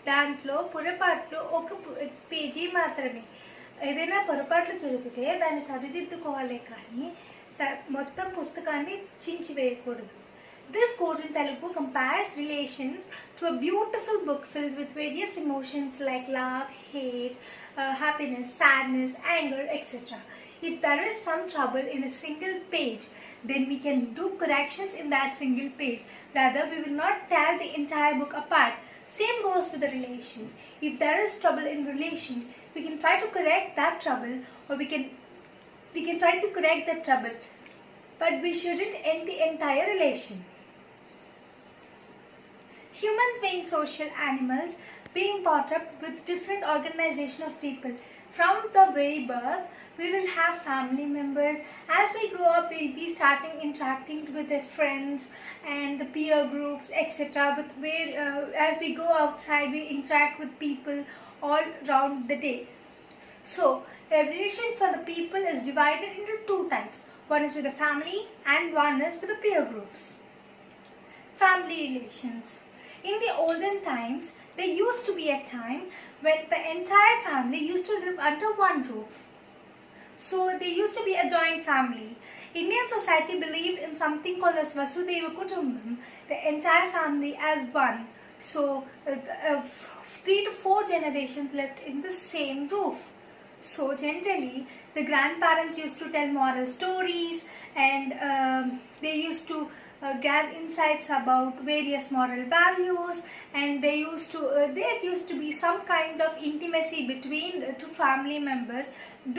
దాంట్లో పొరపాట్లు ఒక పేజీ మాత్రమే. ఏదైనా పొరపాట్లు జరిగితే దాన్ని సరిదిద్దుకోవాలే కానీ మొత్తం పుస్తకాన్ని చించివేయకూడదు. This quote in Telugu compares relations to a beautiful book filled with various emotions like love, hate, happiness, sadness, anger, etc. If there is some trouble in a single page, then we can do corrections in that single page. Rather, we will not tear the entire book apart. Same goes with the relations. If there is trouble in relation, we can try to correct that trouble, or we can try to correct that trouble, but we shouldn't end the entire relation. Humans being social animals, being brought up with different organization of people. From the very birth, we will have family members. As we grow up, we will be starting interacting with their friends and the peer groups, etc. As we go outside, we interact with people all around the day. So, a relation for the people is divided into two types. One is with the family and one is with the peer groups. Family relations. In the olden times, there used to be a time when the entire family used to live under one roof. So there used to be a joint family. Indian society believed in something called as Vasudhaiva Kutumbam, the entire family as one. So 3 to 4 generations lived in the same roof. So generally, the grandparents used to tell moral stories, and they used to get insights about various moral values, and there used to be some kind of intimacy between the two family members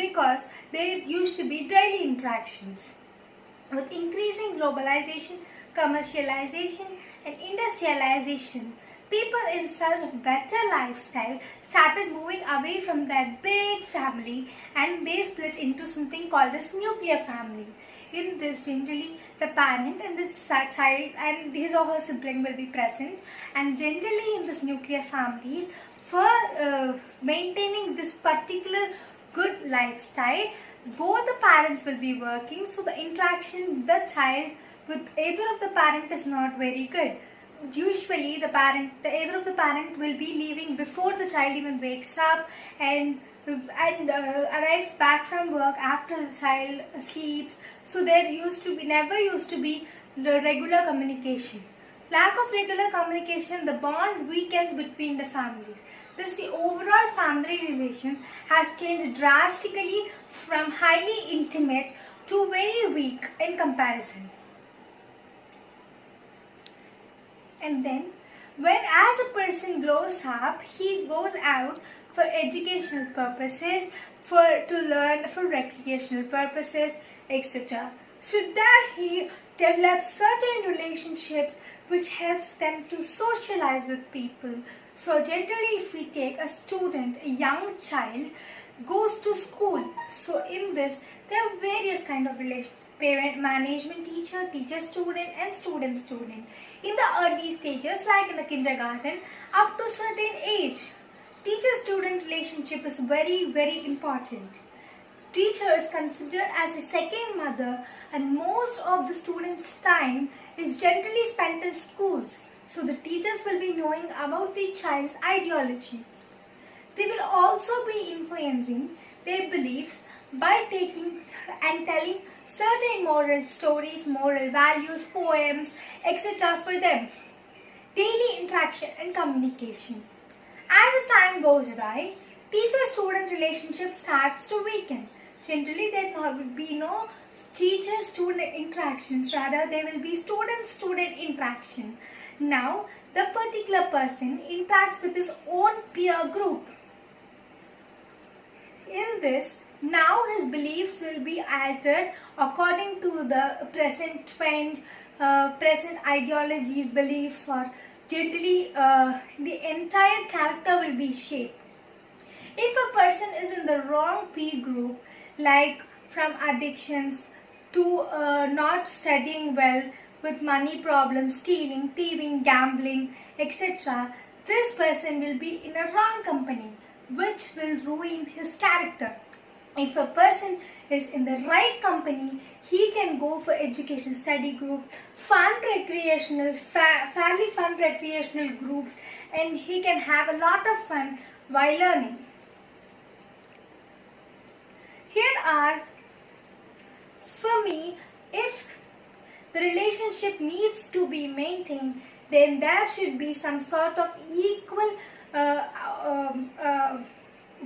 because there used to be daily interactions. With increasing globalization, commercialization and industrialization, people in search of better lifestyle started moving away from that big family, and they split into something called as nuclear family. In this, generally the parent and the child and his or her sibling will be present, and generally in this nuclear families, for maintaining this particular good lifestyle, both the parents will be working, so the interaction with the child with either of the parent is not very good. Usually either of the parent will be leaving before the child even wakes up, and arrives back from work after the child sleeps. So there never used to be the regular communication. Lack of regular communication, the bond weakens between the families. Thus, the overall family relations has changed drastically from highly intimate to very weak in comparison. And then, when as a person grows up, he goes out for educational purposes, to learn, for recreational purposes, etc. So there he develops certain relationships which helps them to socialize with people. So generally, if we take a student, a young child goes to school, so in this there are various kind of relations: parent, management, teacher, teacher-student, and student-student. In the early stages, like in the kindergarten, up to certain age, teacher-student relationship is very, very important. Teacher is considered as a second mother, and most of the students' time is generally spent in schools. So the teachers will be knowing about the child's ideology. They will also be influencing their beliefs by taking and telling certain moral stories, moral values, poems, etc. for them. Daily interaction and communication. As the time goes by, teacher-student relationship starts to weaken. Generally, there will be no teacher-student interactions, rather there will be student-student interaction. Now, the particular person interacts with his own peer group. In this, now his beliefs will be altered according to the present trend, present ideologies, beliefs, or generally the entire character will be shaped. If a person is in the wrong peer group, like from addictions to not studying well, with money problems, stealing, thieving, gambling, etc., this person will be in a wrong company, which will ruin his character. If a person is in the right company, he can go for education, study groups, fairly fun recreational groups, and he can have a lot of fun while learning. Here are, for me, if the relationship needs to be maintained, then there should be some sort of equal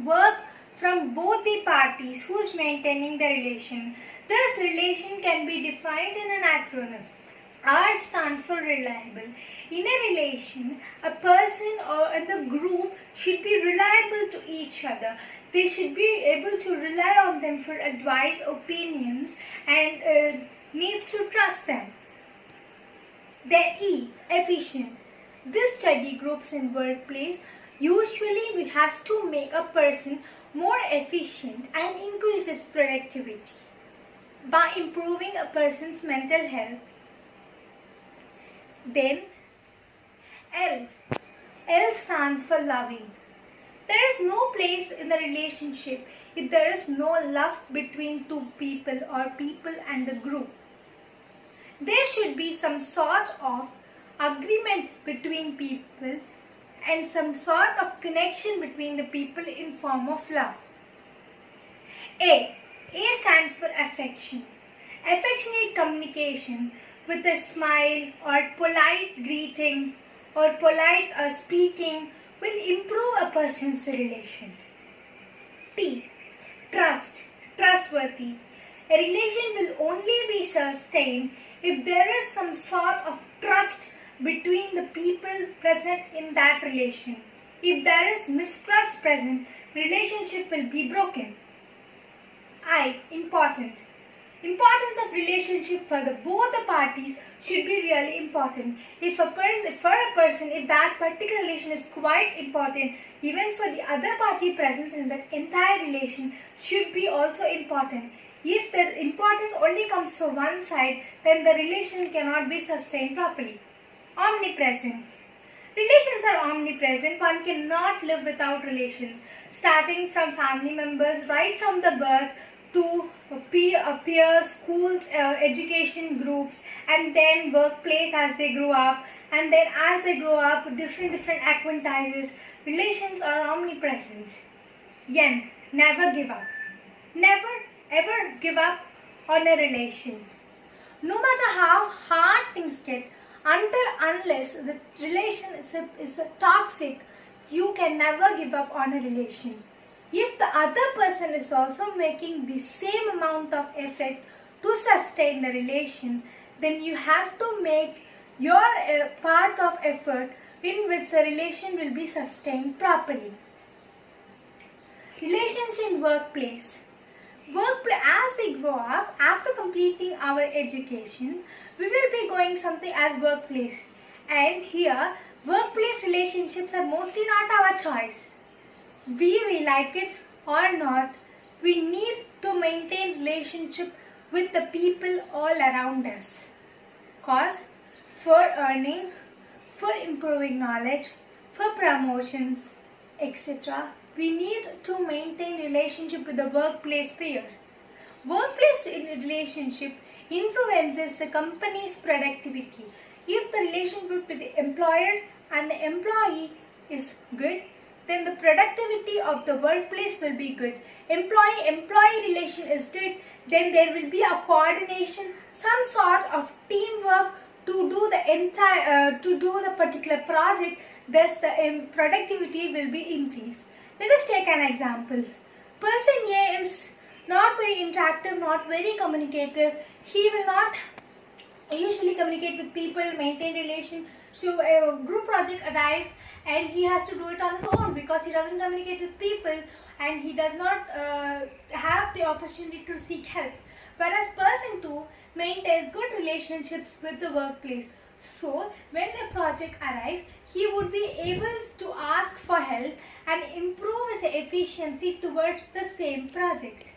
work from both the parties who is maintaining the relation. This relation can be defined in an acronym. R stands for reliable. In a relation, a person or the group should be reliable to each other. They should be able to rely on them for advice, opinions, and needs to trust them. Then E, efficient. This study groups in workplace usually has to make a person more efficient and increase its productivity by improving a person's mental health. Then L. L stands for loving. There is no place in the relationship if there is no love between two people or people and the group. There should be some sort of agreement between people and some sort of connection between the people in form of love. A. A stands for affection. Affectionate communication with a smile or polite greeting or polite speaking will improve a person's relation. T. Trust. Trustworthy. A relation will only be sustained if there is some sort of trust between the people present in that relation. If there is mistrust present, relationship will be broken. I. Important. Importance of relationship for both the parties should be really important. If that particular relation is quite important, even for the other party present in that entire relation should be also important. If the importance only comes from one side, then the relation cannot be sustained properly. Omnipresent. Relations are omnipresent. One cannot live without relations, starting from family members, right from the birth to peers, schools, education groups, and then workplace as they grow up, and then as they grow up, different acquaintances. Relations are omnipresent. N. Never give up. Never ever give up on a relation. No matter how hard things get, unless the relationship is toxic, you can never give up on a relation. If the other person is also making the same amount of effort to sustain the relation, then you have to make your part of effort in which the relation will be sustained properly. Relations in workplace. As we grow up, after completing our education, we will be going something as workplace. And here, workplace relationships are mostly not our choice. Be we like it or not, we need to maintain relationship with the people all around us. Cause for earning, for improving knowledge, for promotions, etc., we need to maintain relationship with the workplace peers. Workplace relationship influences the company's productivity. If the relationship with the employer and the employee is good, then the productivity of the workplace will be good. Employee relation is good, then there will be a coordination, some sort of teamwork to do the particular project. Thus the productivity will be increased. Let us take an example. Person A is not very interactive, not very communicative. He will not usually communicate with people, maintain relation. So a group project arrives and he has to do it on his own because he doesn't communicate with people and he does not have the opportunity to seek help. Whereas person 2 maintains good relationships with the workplace. So when a project arrives, he would be able to ask for help and improve his efficiency towards the same project.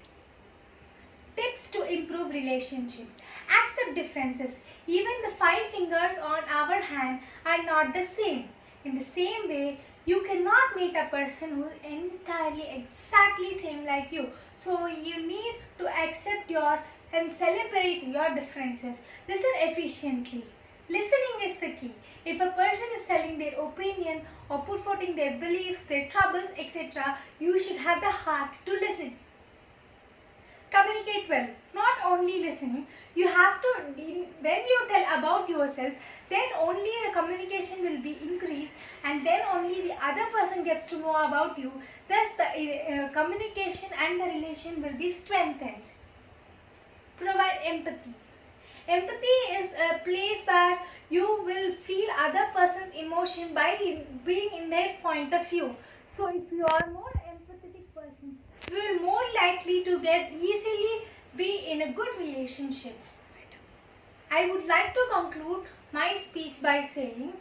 Tips to improve relationships. Accept differences. Even the 5 fingers on our hand are not the same. In the same way, You cannot meet a person who is entirely exactly same like you. So you need to accept your and celebrate your differences. Listen efficiently. Listening is the key. If a person is telling their opinion or put forthing their beliefs, their troubles, etc., you should have the heart to listen. Communicate well. Not only listening, you have to, when you tell about yourself, then only the communication will be increased and then only the other person gets to know about you. Thus the communication and the relation will be strengthened. Provide empathy. Empathy is a place where you will feel other person's emotion by being in their point of view. So if you are more empathetic person, you will more likely to get easily be in a good relationship. I would like to conclude my speech by saying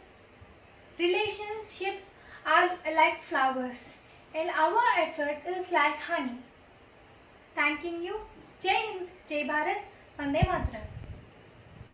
relationships are like flowers and our effort is like honey. Thanking you. Jai Hind, Jai Bharat, Vande Mataram.